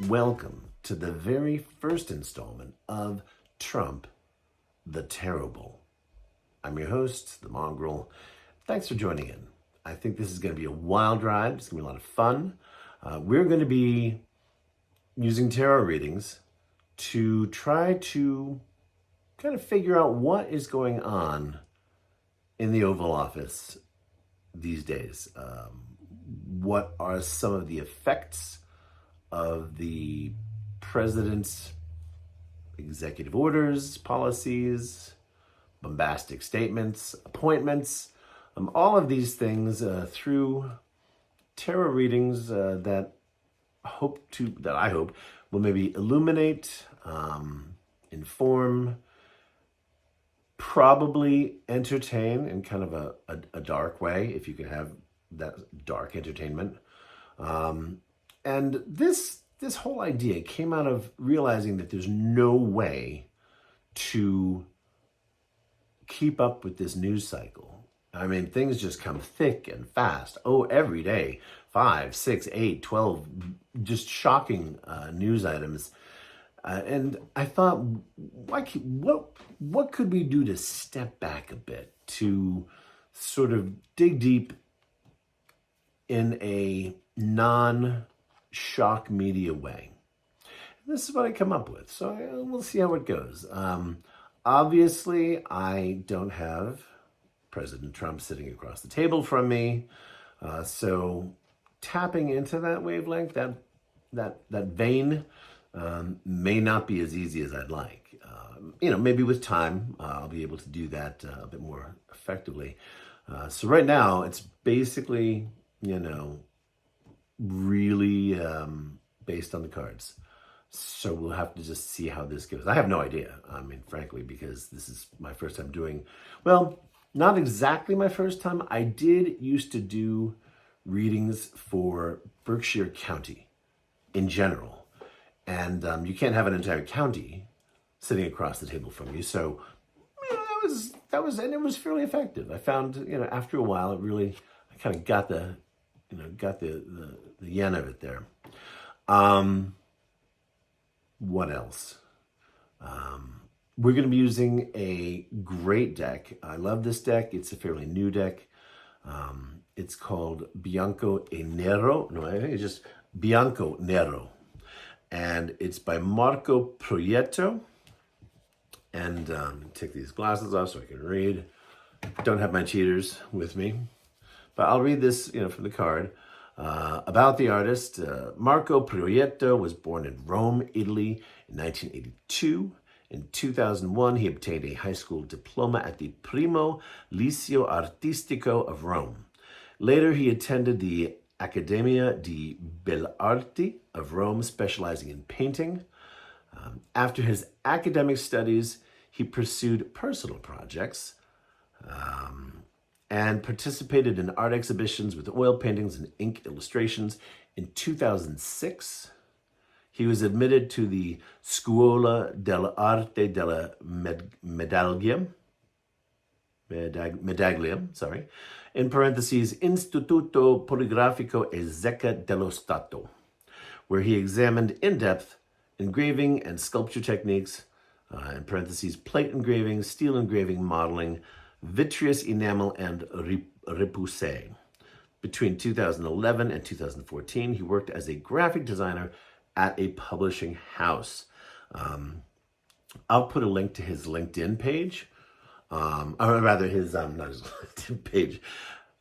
Welcome to the very first installment of Trump-the-Tarot-ble. I'm your host, the Mongrel. Thanks for joining in. I think this is going to be a wild ride. It's going to be a lot of fun. We're going to be using tarot readings to try to kind of figure out what is going on in the Oval Office these days. What are some of the effects of the president's executive orders, policies, bombastic statements, appointments, all of these things through tarot readings that I hope will maybe illuminate, inform, probably entertain in kind of a dark way, if you could have that dark entertainment. And this whole idea came out of realizing that there's no way to keep up with this news cycle. I mean, things just come thick and fast. Oh, every day, 5, 6, 8, 12, just shocking news items. And I thought, what could we do to step back a bit, to sort of dig deep in a non-shock media way? This is what I come up with, so we'll see how it goes. Obviously, I don't have President Trump sitting across the table from me, so tapping into that wavelength, that vein, may not be as easy as I'd like. Maybe with time, I'll be able to do that a bit more effectively. So right now, it's basically, really based on the cards. So we'll have to just see how this goes. I have no idea, frankly, because this is my first time doing, well, not exactly my first time. I did used to do readings for Berkshire County in general. And you can't have an entire county sitting across the table from you. So and it was fairly effective. I found, after a while, I kind of got the yen of it there. What else? We're going to be using a great deck. I love this deck. It's a fairly new deck. It's called Bianco e Nero. No, I think it's just Bianco Nero. And it's by Proietto. And take these glasses off so I can read. Don't have my cheaters with me. But I'll read this, from the card. About the artist, Marco Proietto was born in Rome, Italy in 1982. In 2001, he obtained a high school diploma at the Primo Liceo Artistico of Rome. Later, he attended the Accademia di Belle Arti of Rome, specializing in painting. After his academic studies, he pursued personal projects and participated in art exhibitions with oil paintings and ink illustrations. In 2006, he was admitted to the Scuola dell'Arte della Medaglia, in parentheses, Istituto Poligrafico e Zecca dello Stato, where he examined in-depth engraving and sculpture techniques, in parentheses, plate engraving, steel engraving, modeling, vitreous enamel, and repoussé. Between 2011 and 2014, he worked as a graphic designer at a publishing house. I'll put a link to his LinkedIn page, or rather his, not his LinkedIn page.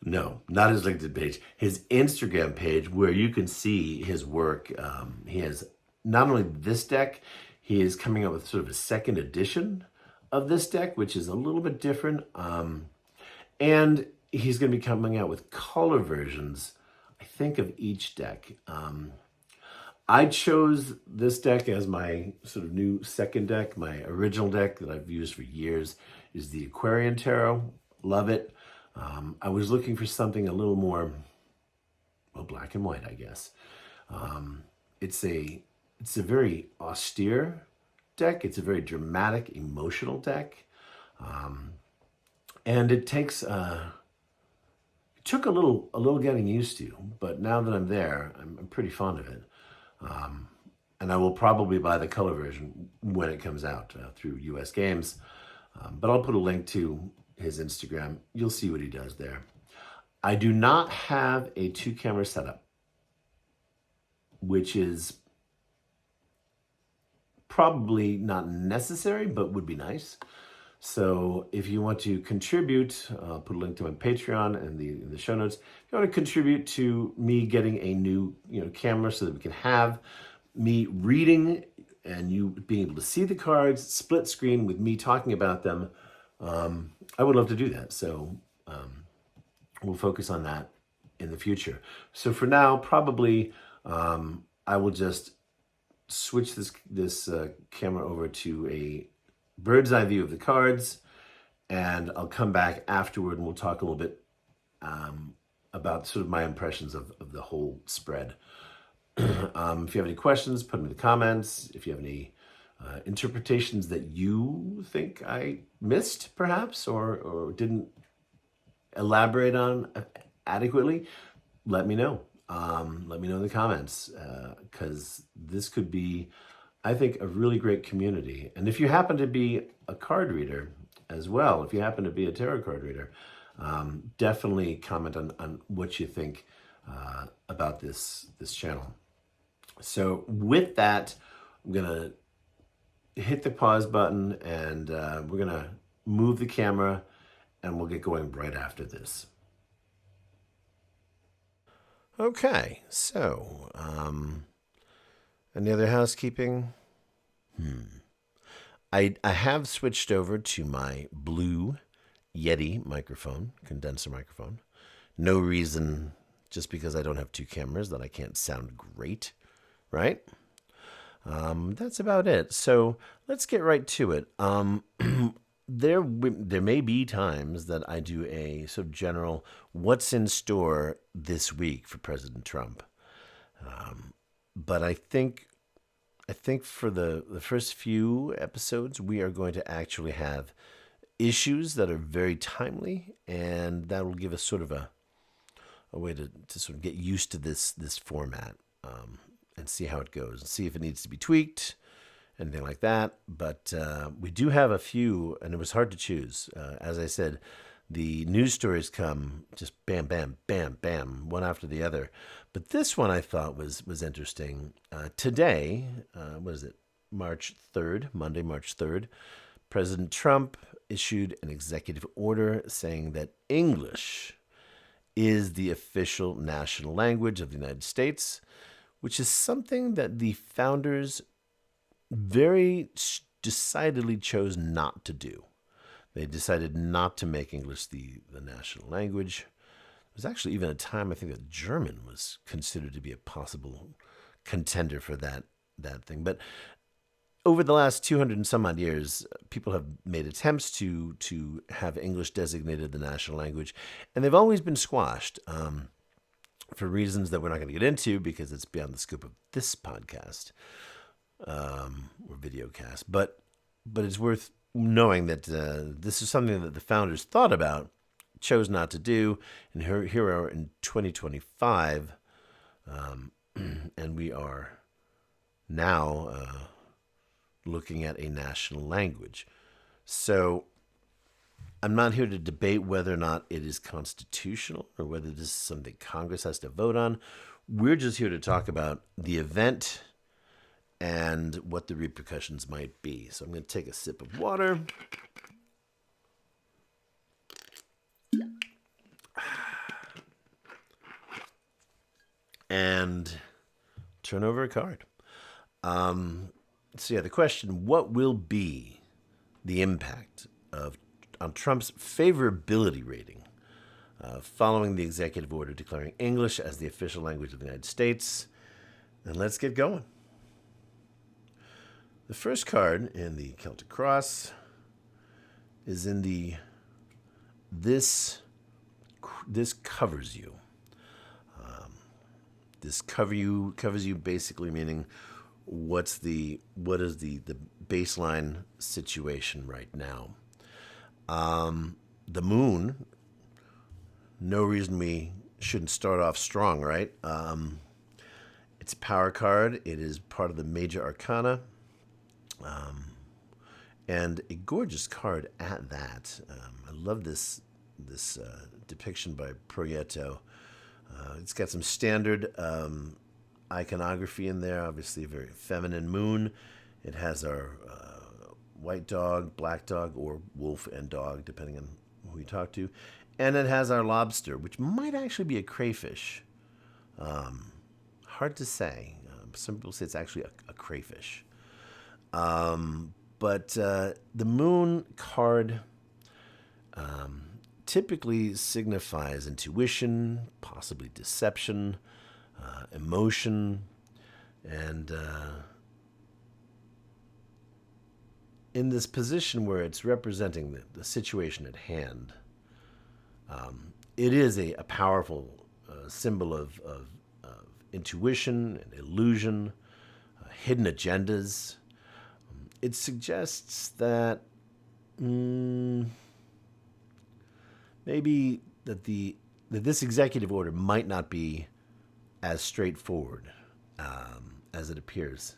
No, not his LinkedIn page. His Instagram page, where you can see his work. He has not only this deck, he is coming up with sort of a second edition of this deck, which is a little bit different. And he's going to be coming out with color versions, I think, of each deck. I chose this deck as my sort of new second deck. My original deck that I've used for years is the Aquarian Tarot. Love it. I was looking for something a little more, well, black and white, I guess. It's a very austere deck. It's a very dramatic, emotional deck. And it takes, it took a little getting used to, but now that I'm there, I'm pretty fond of it. And And I will probably buy the color version when it comes out through US Games. But I'll put a link to his Instagram. You'll see what he does there. I do not have a 2-camera setup, which is probably not necessary, but would be nice. So if you want to contribute, I'll put a link to my Patreon in the show notes. If you want to contribute to me getting a new camera so that we can have me reading and you being able to see the cards, split screen with me talking about them, I would love to do that. So we'll focus on that in the future. So for now, probably I will just switch this camera over to a bird's eye view of the cards, and I'll come back afterward and we'll talk a little bit about sort of my impressions of the whole spread. If you have any questions, put them in the comments. If you have any interpretations that you think I missed, perhaps, or didn't elaborate on adequately, let me know. Let me know in the comments, because this could be, I think, a really great community. And if you happen to be a card reader as well, if you happen to be a tarot card reader, definitely comment on what you think about this channel. So with that, I'm going to hit the pause button, and we're going to move the camera, and we'll get going right after this. Okay, so any other housekeeping? I have switched over to my blue Yeti microphone, condenser microphone. No reason, just because I don't have 2 cameras, that I can't sound great, right? That's about it. So let's get right to it. There may be times that I do a sort of general what's in store this week for President Trump. But I think for the first few episodes, we are going to actually have issues that are very timely, and that will give us sort of a way to sort of get used to this format, and see how it goes, and see if it needs to be tweaked, anything like that. But we do have a few, and it was hard to choose. As I said, the news stories come just bam, bam, bam, bam, one after the other. But this one I thought was interesting. Today, what is it? Monday, March 3rd, President Trump issued an executive order saying that English is the official national language of the United States, which is something that the founders very decidedly chose not to do. They decided not to make English the national language. There was actually even a time, I think, that German was considered to be a possible contender for that thing. But over the last 200 and some odd years, people have made attempts to have English designated the national language, and they've always been squashed for reasons that we're not going to get into because it's beyond the scope of this podcast or videocast. But it's worth knowing that this is something that the founders thought about, chose not to do, and here we are in 2025, and we are now looking at a national language. So I'm not here to debate whether or not it is constitutional or whether this is something Congress has to vote on. We're just here to talk about the event and what the repercussions might be. So I'm going to take a sip of water. And turn over a card. So yeah, the question, what will be the impact on Trump's favorability rating following the executive order declaring English as the official language of the United States? And let's get going. The first card in the Celtic Cross is in the this covers you. This covers you basically meaning what is the baseline situation right now. The moon, no reason we shouldn't start off strong, right? It's a power card. It is part of the Major Arcana, and a gorgeous card at that. I love this depiction by Proietto. It's got some standard iconography in there. Obviously, a very feminine moon. It has our white dog, black dog, or wolf and dog, depending on who you talk to. And it has our lobster, which might actually be a crayfish. Hard to say. Some people say it's actually a crayfish. But the moon card typically signifies intuition, possibly deception, emotion, and in this position where it's representing the situation at hand, it is a powerful symbol of intuition and illusion, hidden agendas. It suggests that maybe that this executive order might not be as straightforward as it appears.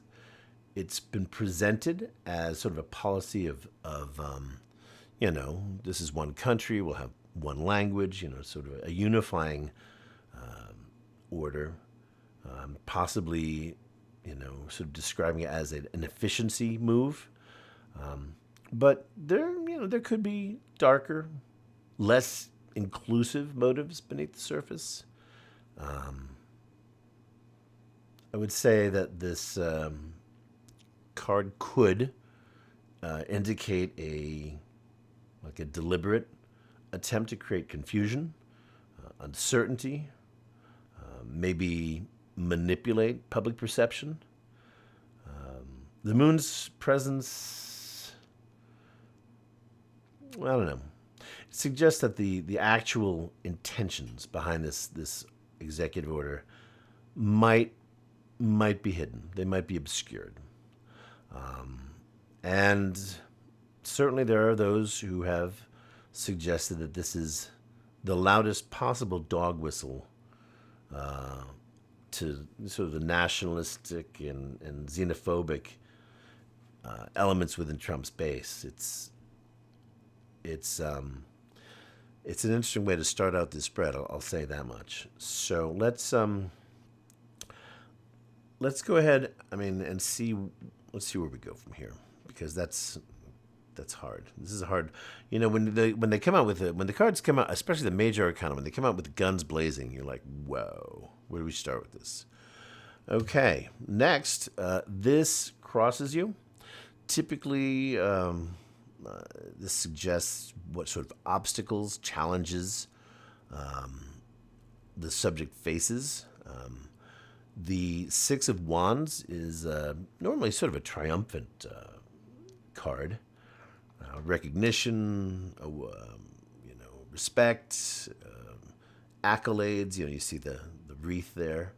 It's been presented as sort of a policy of this is one country, we'll have one language, sort of a unifying order, possibly, sort of describing it as an efficiency move. But there could be darker, less inclusive motives beneath the surface. I would say that this card could indicate a deliberate attempt to create confusion, uncertainty, maybe manipulate public perception. The moon's presence, I don't know, it suggests that the actual intentions behind this executive order might be hidden. They might be obscured. And certainly there are those who have suggested that this is the loudest possible dog whistle to sort of the nationalistic and xenophobic elements within Trump's base. It's an interesting way to start out this spread. I'll say that much. So let's go ahead. And see. Let's see where we go from here, because that's hard. This is hard. When they come out with when the cards come out, especially the Major Arcana, when they come out with guns blazing, you're like, whoa. Where do we start with this? Okay. Next, this crosses you. Typically, this suggests what sort of obstacles, challenges the subject faces. The Six of Wands is normally sort of a triumphant card. Recognition, respect, accolades. You see the wreath there,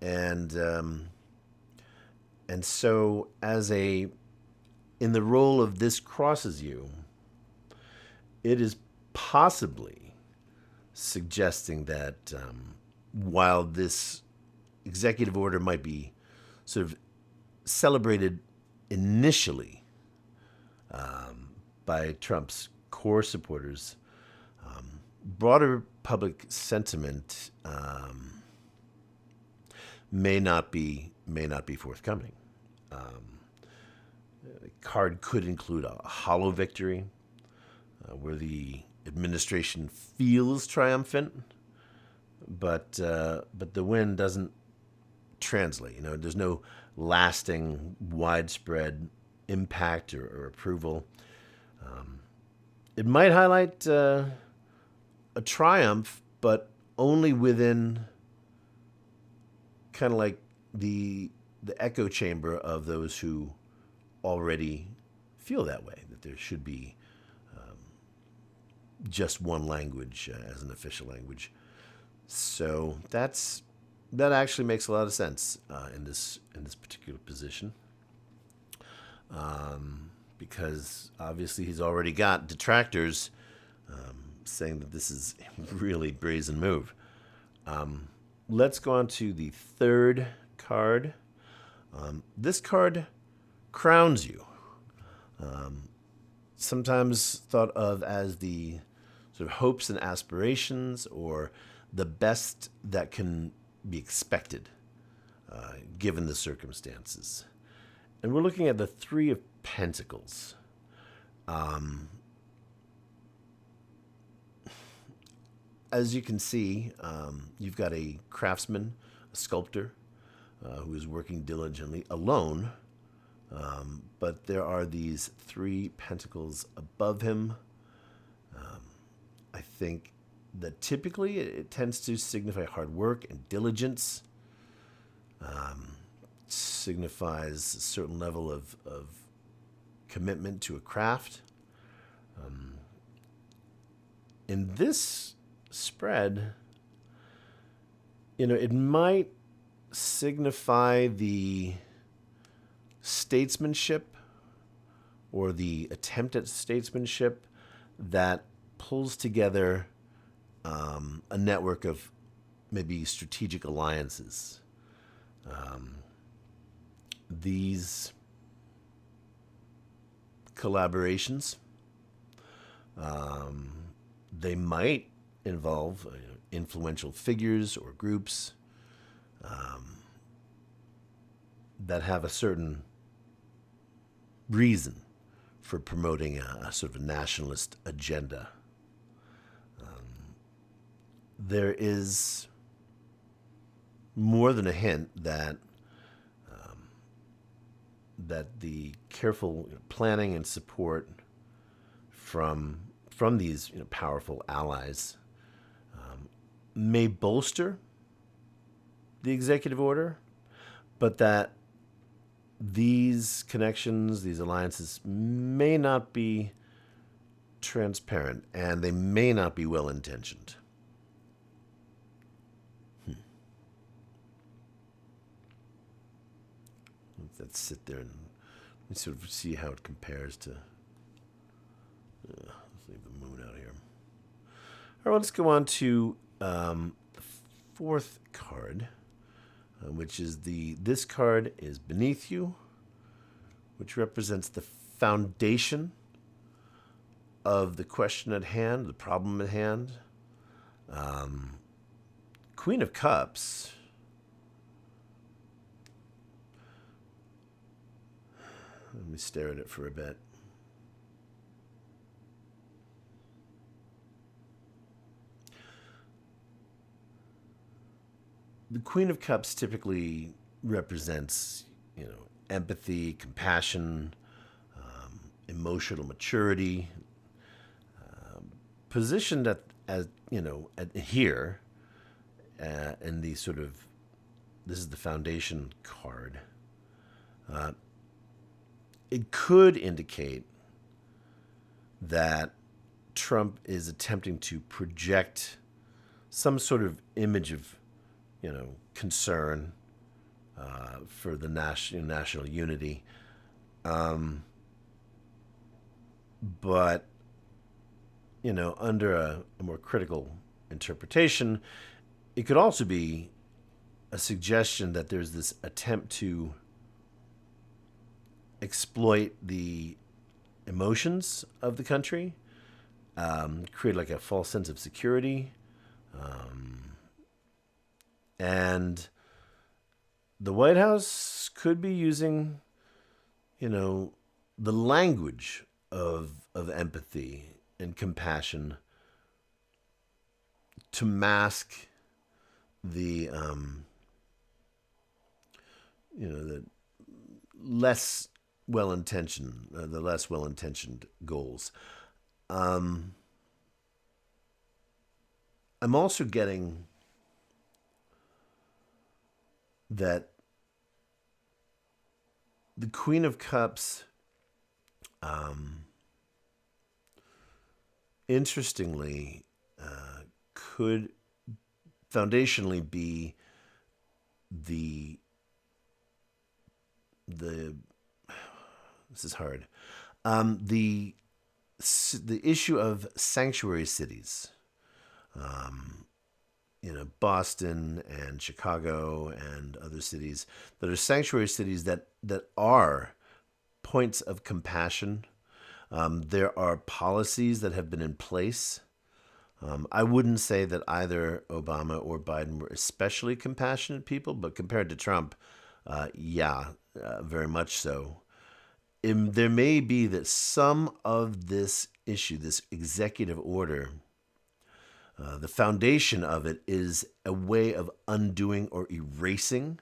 and so in the role of this crosses you, it is possibly suggesting that while this executive order might be sort of celebrated initially by Trump's core supporters, broader public sentiment may not be forthcoming. The card could include a hollow victory, where the administration feels triumphant, but the win doesn't translate. There's no lasting, widespread impact or approval. It might highlight a triumph, but only within kind of like the echo chamber of those who already feel that way, that there should be just one language as an official language. So that actually makes a lot of sense in this particular position, because obviously he's already got detractors saying that this is a really brazen move. let's go on to the third card. This card crowns you. Sometimes thought of as the sort of hopes and aspirations, or the best that can be expected given the circumstances. And we're looking at the Three of Pentacles. As you can see, you've got a craftsman, a sculptor, who is working diligently alone. But there are these three pentacles above him. I think that typically it tends to signify hard work and diligence. Signifies a certain level of commitment to a craft. In this spread, it might signify the statesmanship or the attempt at statesmanship that pulls together a network of maybe strategic alliances. These collaborations, they might involve influential figures or groups that have a certain reason for promoting a sort of a nationalist agenda. There is more than a hint that the careful planning and support from these powerful allies may bolster the executive order, but that these connections, these alliances, may not be transparent, and they may not be well-intentioned. Let's sit there and sort of see how it compares to... let's leave the moon out here. All right, let's go on to the fourth card, which is this card is beneath you, which represents the foundation of the question at hand, the problem at hand. Queen of Cups. Let me stare at it for a bit. The Queen of Cups typically represents, empathy, compassion, emotional maturity, positioned as here, in the sort of, this is the foundation card. It could indicate that Trump is attempting to project some sort of image of, concern for the national unity. But, under a more critical interpretation, it could also be a suggestion that there's this attempt to exploit the emotions of the country, create like a false sense of security, and the White House could be using, the language of empathy and compassion to mask the the less well-intentioned goals. I'm also getting that the Queen of Cups, interestingly, could foundationally be the this is hard. The issue of sanctuary cities, Boston and Chicago and other cities that are sanctuary cities that are points of compassion. There are policies that have been in place. I wouldn't say that either Obama or Biden were especially compassionate people, but compared to Trump, yeah, very much so. There may be that some of this issue, this executive order, the foundation of it is a way of undoing or erasing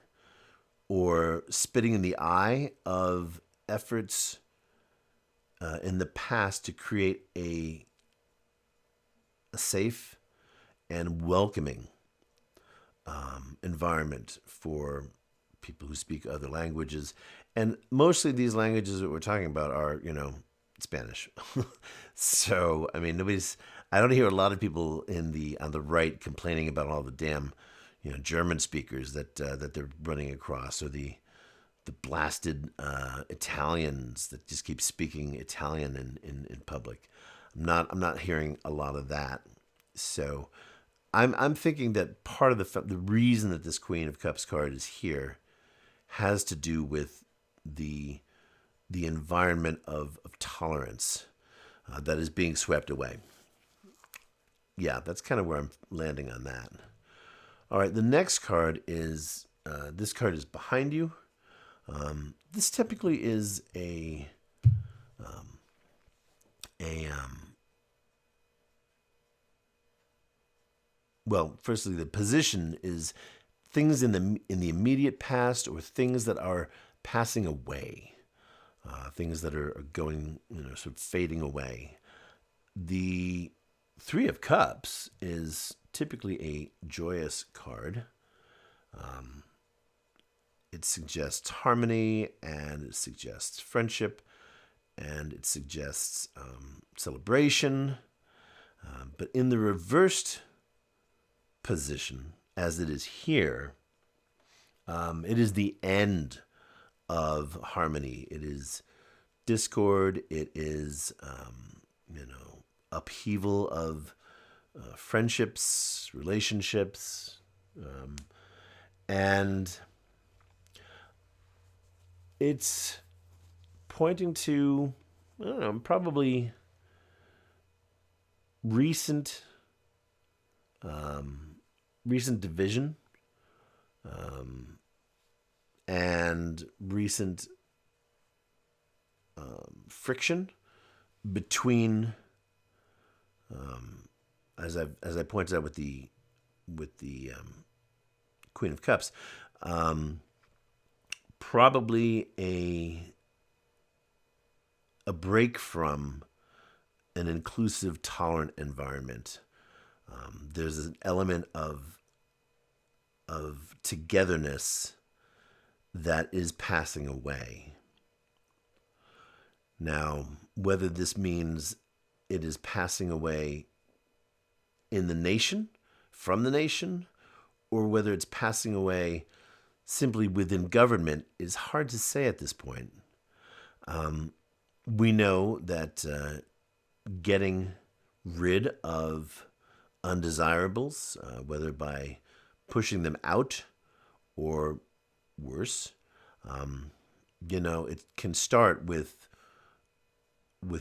or spitting in the eye of efforts in the past to create a safe and welcoming environment for people who speak other languages. And mostly these languages that we're talking about are, Spanish. So, I mean, I don't hear a lot of people on the right complaining about all the damn, German speakers that they're running across, or the blasted Italians that just keep speaking Italian in public. I'm not hearing a lot of that. So I'm thinking that part of the reason that this Queen of Cups card is here has to do with the environment of tolerance that is being swept away. Yeah, that's kind of where I'm landing on that. All right, the next card is this card is behind you. This typically is well, firstly, the position is things in the immediate past or things that are passing away, things that are going, sort of fading away. The Three of Cups is typically a joyous card. It suggests harmony, and it suggests friendship, and it suggests celebration. But in the reversed position, as it is here, it is the end of harmony. It is discord. It is, upheaval of friendships, relationships, and it's pointing to, I don't know, probably recent division, and recent friction between, as I pointed out with the Queen of Cups, probably a break from an inclusive, tolerant environment. There's an element of togetherness that is passing away. Now, whether this means it is passing away in the nation, from the nation, or whether it's passing away simply within government is hard to say at this point. We know that getting rid of undesirables, whether by pushing them out or worse, it can start with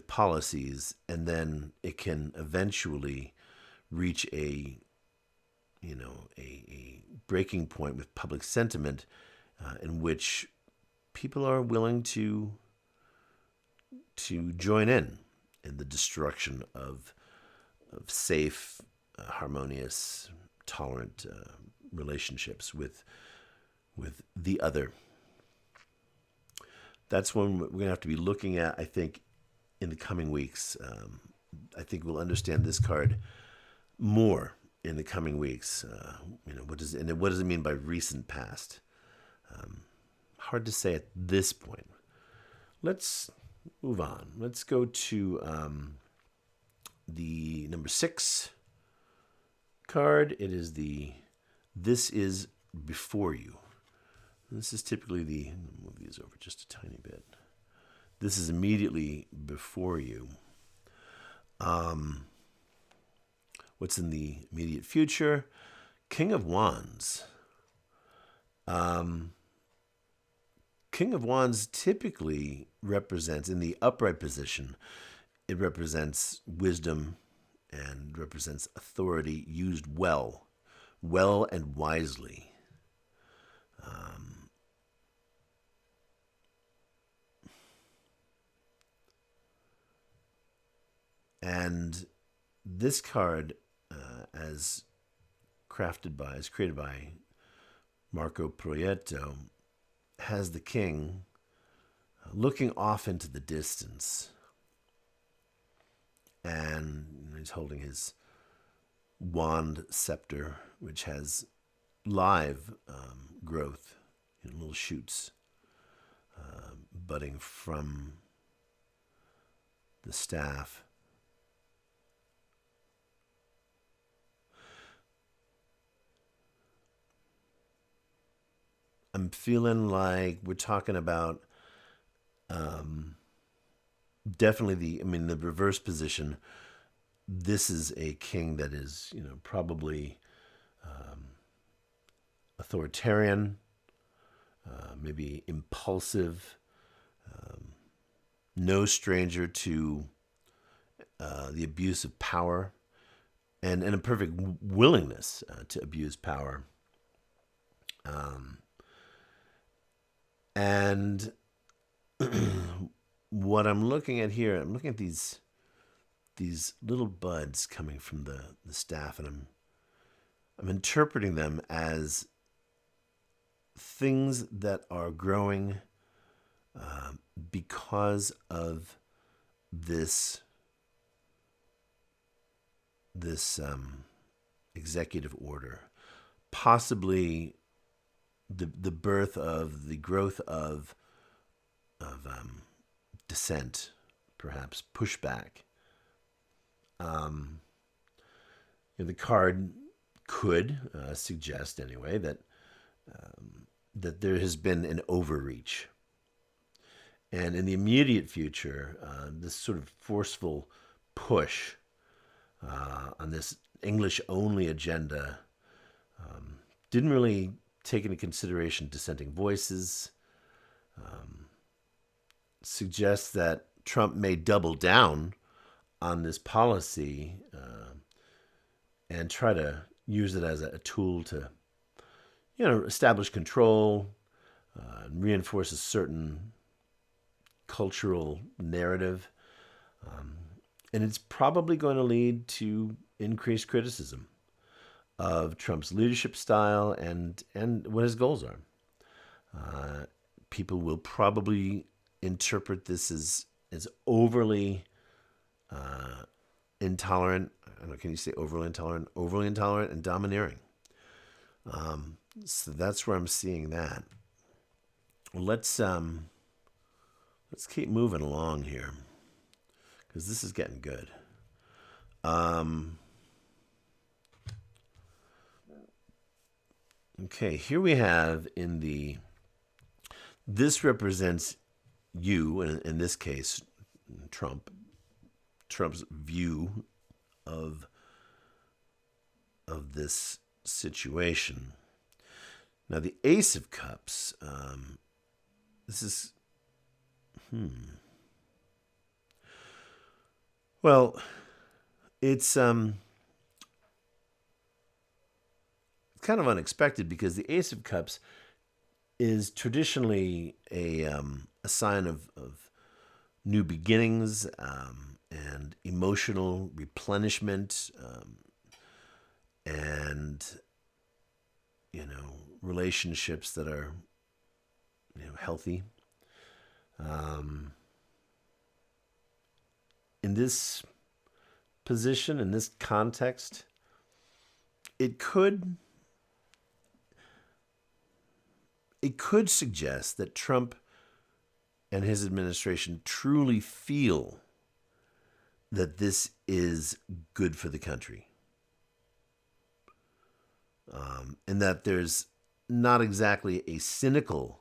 policies, and then it can eventually reach a breaking point with public sentiment, in which people are willing to join in the destruction of safe, harmonious, tolerant relationships with the other. That's when we're going to have to be looking at, I think, in the coming weeks. I think we'll understand this card more in the coming weeks. What does it mean by recent past? Hard to say at this point. Let's move on. Let's go to the number 6 card. It is This is Before You. This is typically move these over just a tiny bit. This is immediately before you. What's in the immediate future? King of Wands. King of Wands typically represents, in the upright position, it represents wisdom and represents authority used well and wisely. And this card, as created by Marco Proietto, has the king looking off into the distance, and he's holding his wand scepter, which has live growth, little shoots budding from the staff. I'm feeling like we're talking about definitely the reverse position. This is a king that is, probably authoritarian, maybe impulsive, no stranger to the abuse of power, and a perfect willingness to abuse power. And what I'm looking at here, I'm looking at these little buds coming from the staff, and I'm interpreting them as things that are growing because of this executive order, possibly the birth of the growth of dissent, perhaps pushback. The card could suggest, anyway, that there has been an overreach, and in the immediate future, this sort of forceful push on this English-only agenda didn't really take into consideration dissenting voices. Suggests that Trump may double down on this policy and try to use it as a tool to, establish control, and reinforce a certain cultural narrative. And it's probably going to lead to increased criticism of Trump's leadership style and what his goals are. People will probably interpret this as overly intolerant. I don't know, can you say overly intolerant? Overly intolerant and domineering. So that's where I'm seeing that. Let's keep moving along here, because this is getting good. Okay, here we have this represents you, in this case, Trump's view of this situation. Now, the Ace of Cups, this is, well, it's kind of unexpected, because the Ace of Cups is traditionally a sign of new beginnings and emotional replenishment, and relationships that are healthy. In this position, in this context, it could suggest that Trump and his administration truly feel that this is good for the country, and that there's not exactly a cynical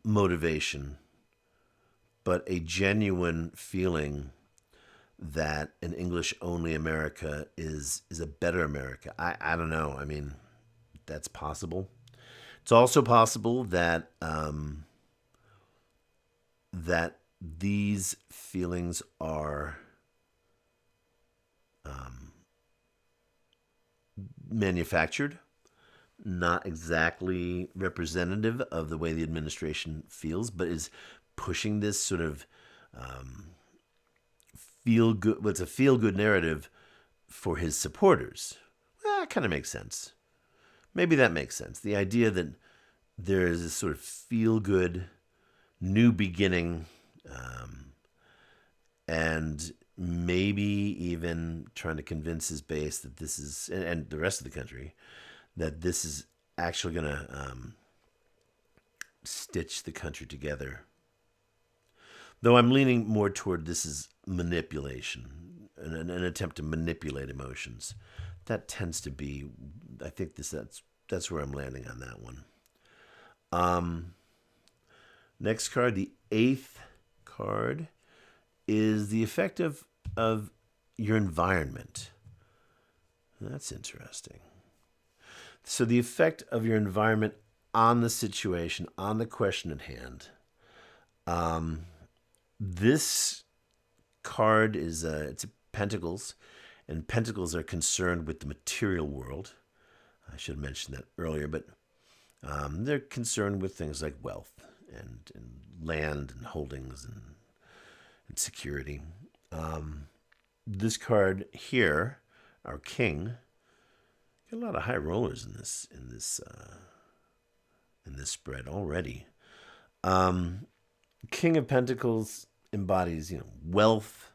motivation, but a genuine feeling that an English-only America is a better America. I don't know. I mean, that's possible. It's also possible that that these feelings are manufactured, not exactly representative of the way the administration feels, but is pushing this sort of feel good. What's a feel good narrative for his supporters? Well, that kind of makes sense. Maybe that makes sense. The idea that there is this sort of feel good new beginning, and maybe even trying to convince his base that this is, and the rest of the country, that this is actually going to stitch the country together. Though I'm leaning more toward this is manipulation, an attempt to manipulate emotions. That tends to be, I think that's where I'm landing on that one. Next card, the 8th card, is the effect of your environment. That's interesting. So the effect of your environment on the situation, on the question at hand. This card is it's a Pentacles, and Pentacles are concerned with the material world. I should have mentioned that earlier, but they're concerned with things like wealth and land and holdings and security. This card here, our King, got a lot of high rollers in this spread already. King of Pentacles embodies, wealth,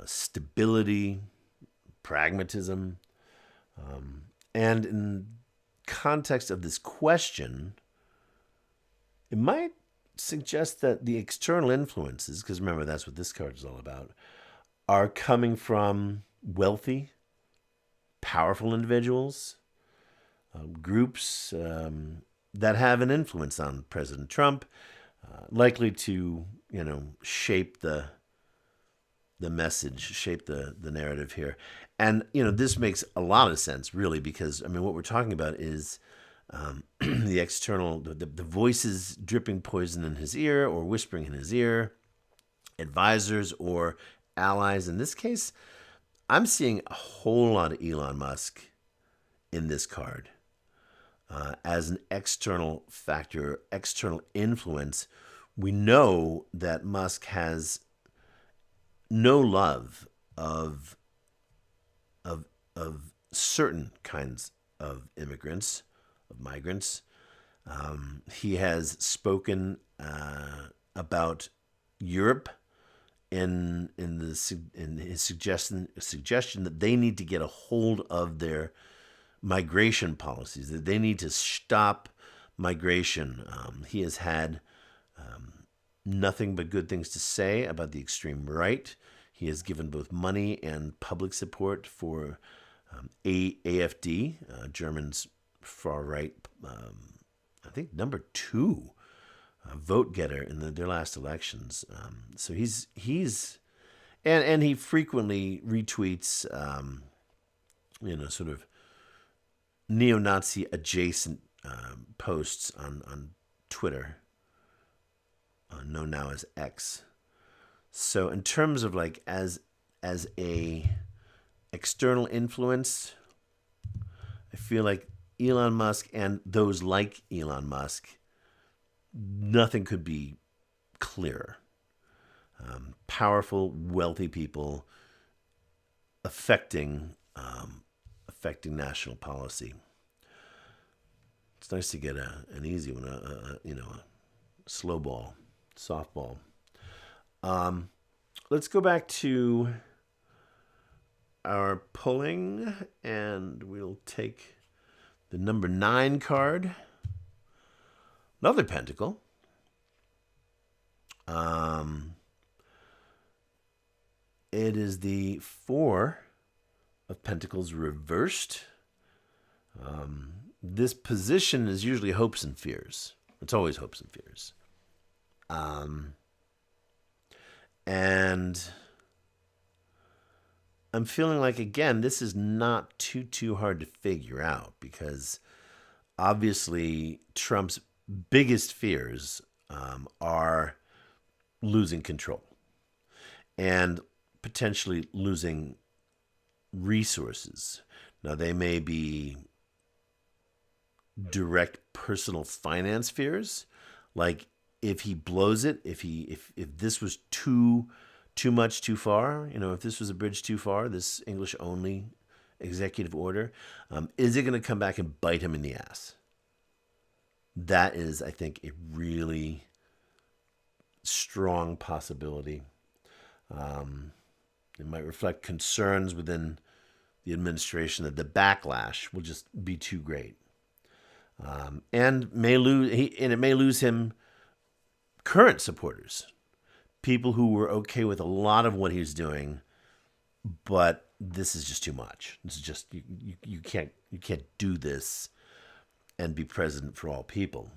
stability, pragmatism, and in context of this question, it might suggest that the external influences, because remember that's what this card is all about, are coming from wealthy, powerful individuals, groups that have an influence on President Trump, likely to shape the message, shape the narrative here. And this makes a lot of sense, really, because what we're talking about is the external, the voices dripping poison in his ear or whispering in his ear, advisors or allies. In this case, I'm seeing a whole lot of Elon Musk in this card as an external factor, external influence. We know that Musk has no love of certain kinds of immigrants, of migrants. He has spoken about Europe in his suggestion that they need to get a hold of their migration policies, that they need to stop migration. He has had nothing but good things to say about the extreme right. He has given both money and public support for AFD, Germany's far right, I think number 2 vote getter in their last elections. So he's and he frequently retweets, sort of neo-Nazi adjacent posts on Twitter, known now as X. So in terms of as a external influence, I feel like Elon Musk and those like Elon Musk, nothing could be clearer. Powerful, wealthy people affecting national policy. It's nice to get an easy one, a slow ball, softball. Let's go back to our pulling, and we'll take the number 9 card. Another pentacle. It is the 4 of Pentacles reversed. This position is usually hopes and fears. It's always hopes and fears. And I'm feeling like, again, this is not too hard to figure out, because obviously Trump's biggest fears are losing control and potentially losing resources. Now, they may be direct personal finance fears, like if he blows it, if this was too much too far, if this was a bridge too far, this English only executive order, is it going to come back and bite him in the ass? That is, I think, a really strong possibility. It might reflect concerns within the administration that the backlash will just be too great, and it may lose him current supporters, people who were okay with a lot of what he's doing, but this is just too much. This is just you can't do this and be president for all people.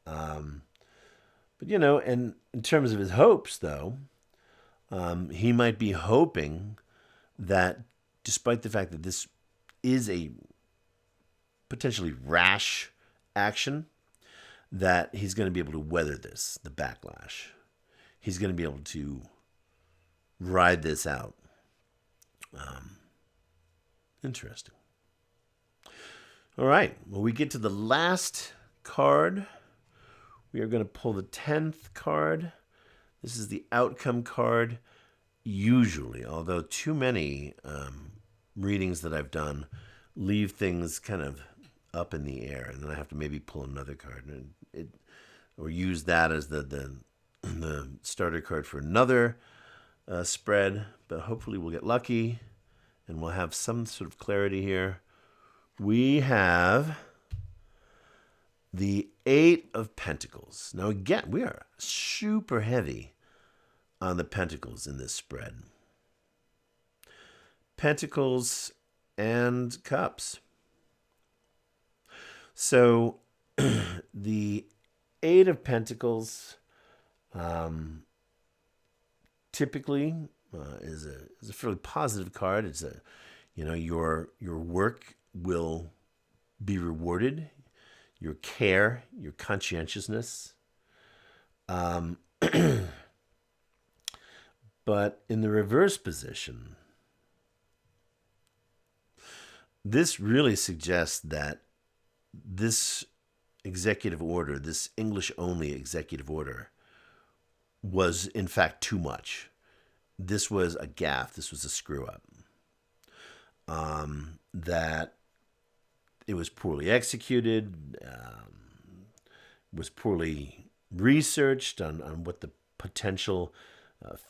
But and in terms of his hopes, though, he might be hoping that, despite the fact that this is a potentially rash action, that he's going to be able to weather the backlash. He's going to be able to ride this out. Interesting. All right. Well, we get to the last card. We are going to pull the 10th card. This is the outcome card. Usually, although too many readings that I've done leave things kind of up in the air, and then I have to maybe pull another card or use that as the starter card for another spread. But hopefully we'll get lucky and we'll have some sort of clarity here. We have the 8 of Pentacles. Now, again, we are super heavy on the Pentacles in this spread. Pentacles and Cups. So the 8 of Pentacles typically is a fairly positive card. It's your work will be rewarded, your care, your conscientiousness. But in the reverse position, this really suggests that this executive order, this English-only executive order, was in fact too much. This was a gaffe. This was a screw-up. That it was poorly executed, was poorly researched on what the potential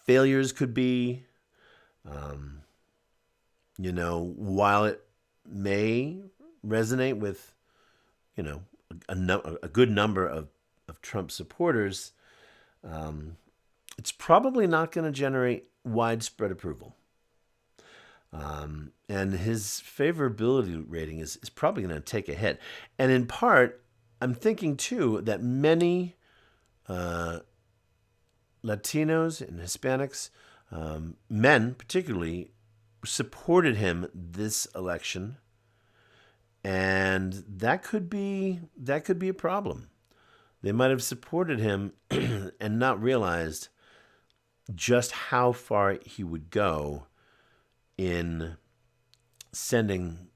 failures could be. While it may resonate with, a good number of Trump supporters, it's probably not going to generate widespread approval. And his favorability rating is probably going to take a hit. And in part, I'm thinking, too, that many Latinos and Hispanics, men particularly, supported him this election. And that could be a problem. They might have supported him and not realized just how far he would go in sending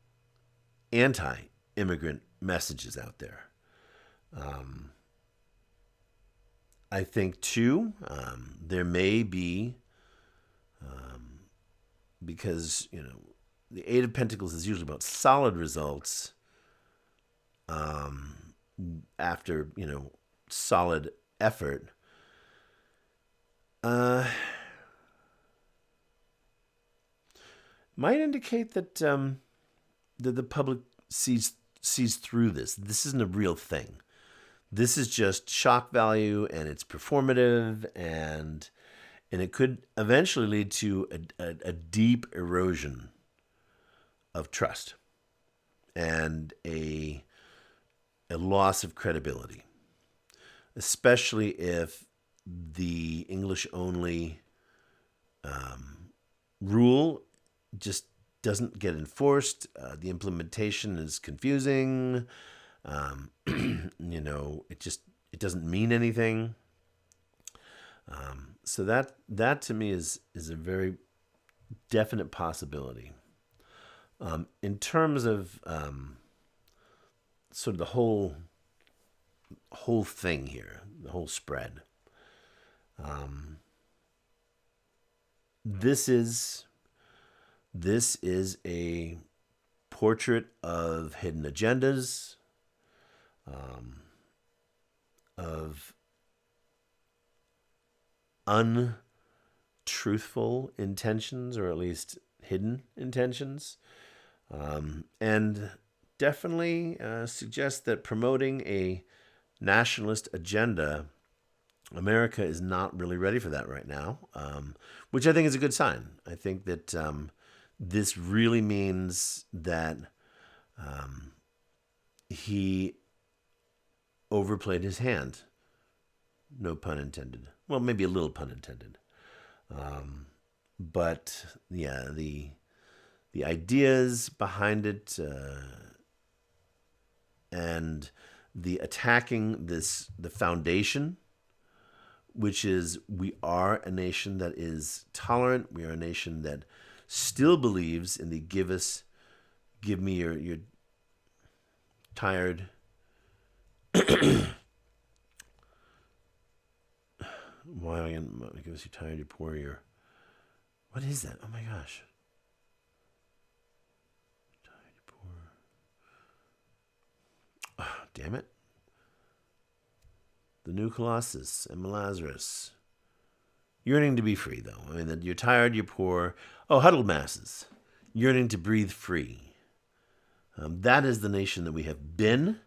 anti-immigrant messages out there. I think, too, there may be, because, the 8 of Pentacles is usually about solid results after, solid effort. Might indicate that that the public sees through this. This isn't a real thing. This is just shock value, and it's performative, and it could eventually lead to a deep erosion of trust and a loss of credibility, especially if the English-only rule just doesn't get enforced. The implementation is confusing. It doesn't mean anything. So that to me is a very definite possibility. In terms of sort of the whole thing here, the whole spread. This is a portrait of hidden agendas, of untruthful intentions, or at least hidden intentions, and definitely suggests that promoting a nationalist agenda, America is not really ready for that right now, which I think is a good sign. I think that this really means that he overplayed his hand. No pun intended. Well, maybe a little pun intended. But yeah, the ideas behind it, and the attacking the foundation, which is we are a nation that is tolerant. We are a nation that still believes in the give me your tired. Why am I going to give us your tired, your poor, your... What is that? Oh my gosh. Tired, your poor. Oh, damn it. The new Colossus and Lazarus. Yearning to be free, though. I mean, you're tired, you're poor. Oh, huddled masses. Yearning to breathe free. That is the nation that we have been.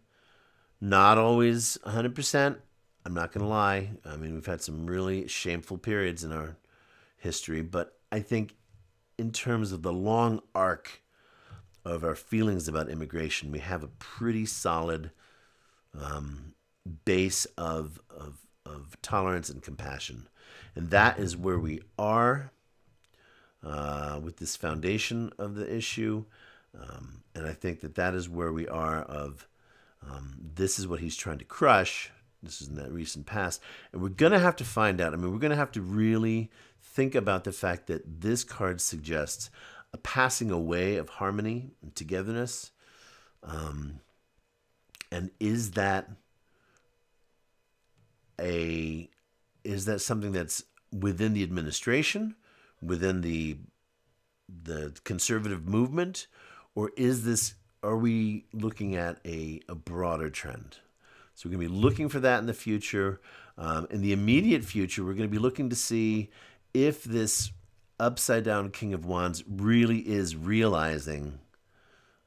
Not always 100%. I'm not going to lie. I mean, we've had some really shameful periods in our history, but I think in terms of the long arc of our feelings about immigration, we have a pretty solid base of tolerance and compassion. And that is where we are with this foundation of the issue. And I think that is where we are of this is what he's trying to crush. This is in that recent past. And we're going to have to find out. I mean, we're going to have to really think about the fact that this card suggests a passing away of harmony and togetherness. And is that something that's within the administration, within the conservative movement, or are we looking at a broader trend? So we're going to be looking for that in the future. In the immediate future, we're going to be looking to see if this upside down King of Wands really is realizing,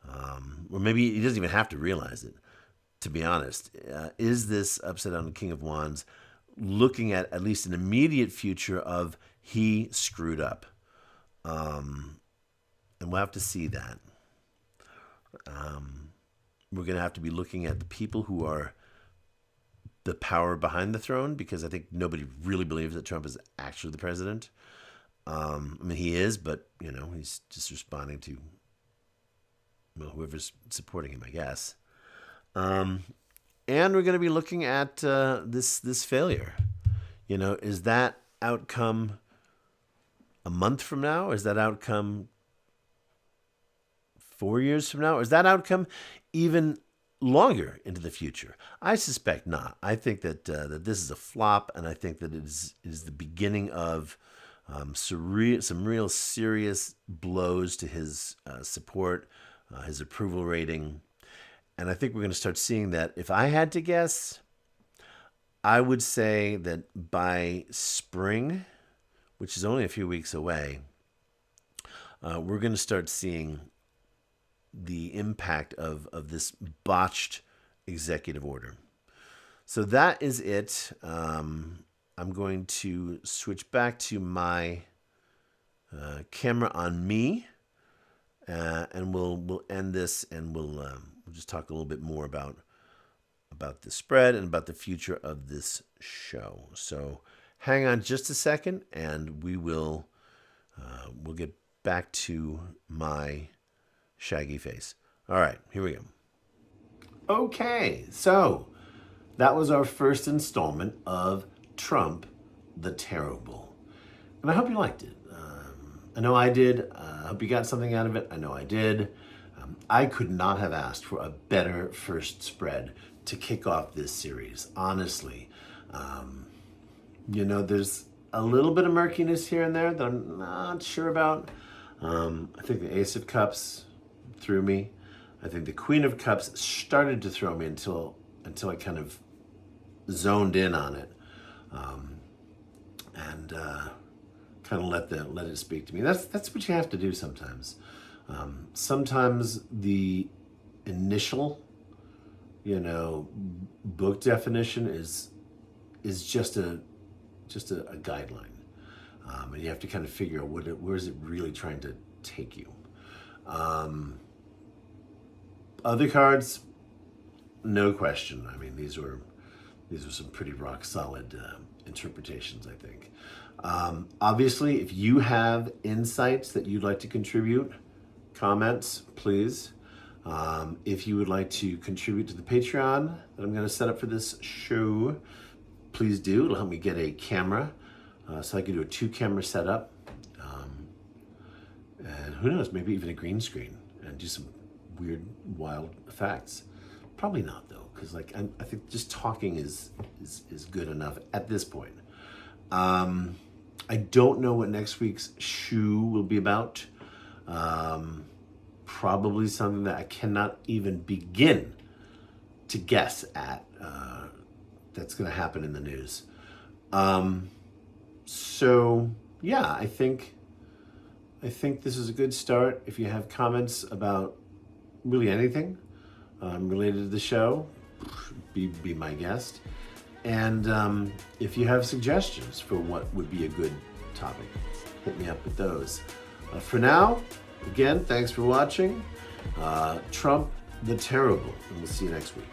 or maybe he doesn't even have to realize it, to be honest. Is this upside down King of Wands looking at least an immediate future of he screwed up? And we'll have to see that. We're going to have to be looking at the people who are the power behind the throne, because I think nobody really believes that Trump is actually the president. I mean, he is, but, he's just responding to, whoever's supporting him, I guess. And we're going to be looking at this failure. Is that outcome a month from now? Is that outcome 4 years from now? Or is that outcome even longer into the future? I suspect not. I think that this is a flop, and I think that it is the beginning of some real serious blows to his support, his approval rating. And I think we're going to start seeing that. If I had to guess, I would say that by spring, which is only a few weeks away, we're going to start seeing the impact of this botched executive order. So that is it. I'm going to switch back to my camera on me, and we'll end this, and we'll just talk a little bit more about the spread and about the future of this show. So hang on just a second, and we'll get back to my shaggy face. All right, here we go. Okay, so that was our first installment of Trump-the-Tarot-ble. And I hope you liked it. I know I did. I hope you got something out of it. I know I did. I could not have asked for a better first spread to kick off this series, honestly. There's a little bit of murkiness here and there that I'm not sure about. I think the Ace of Cups threw me. I think the Queen of Cups started to throw me until I kind of zoned in on it, and kind of let it speak to me. That's what you have to do sometimes. Sometimes the initial, book definition is just a guideline, and you have to kind of figure out where is it really trying to take you. Other cards, no question. I mean, these were some pretty rock solid interpretations, I think. Obviously, if you have insights that you'd like to contribute, comments, please. If you would like to contribute to the Patreon that I'm going to set up for this show, please do. It'll help me get a camera, so I can do a 2-camera setup. And who knows, maybe even a green screen and do some weird, wild effects. Probably not though, because I think just talking is good enough at this point. I don't know what next week's shoe will be about. Probably something that I cannot even begin to guess at. That's going to happen in the news. So yeah, I think this is a good start. If you have comments about really anything related to the show, be my guest. And if you have suggestions for what would be a good topic, hit me up with those. For now, again, thanks for watching. Trump-the-Tarot-ble, and we'll see you next week.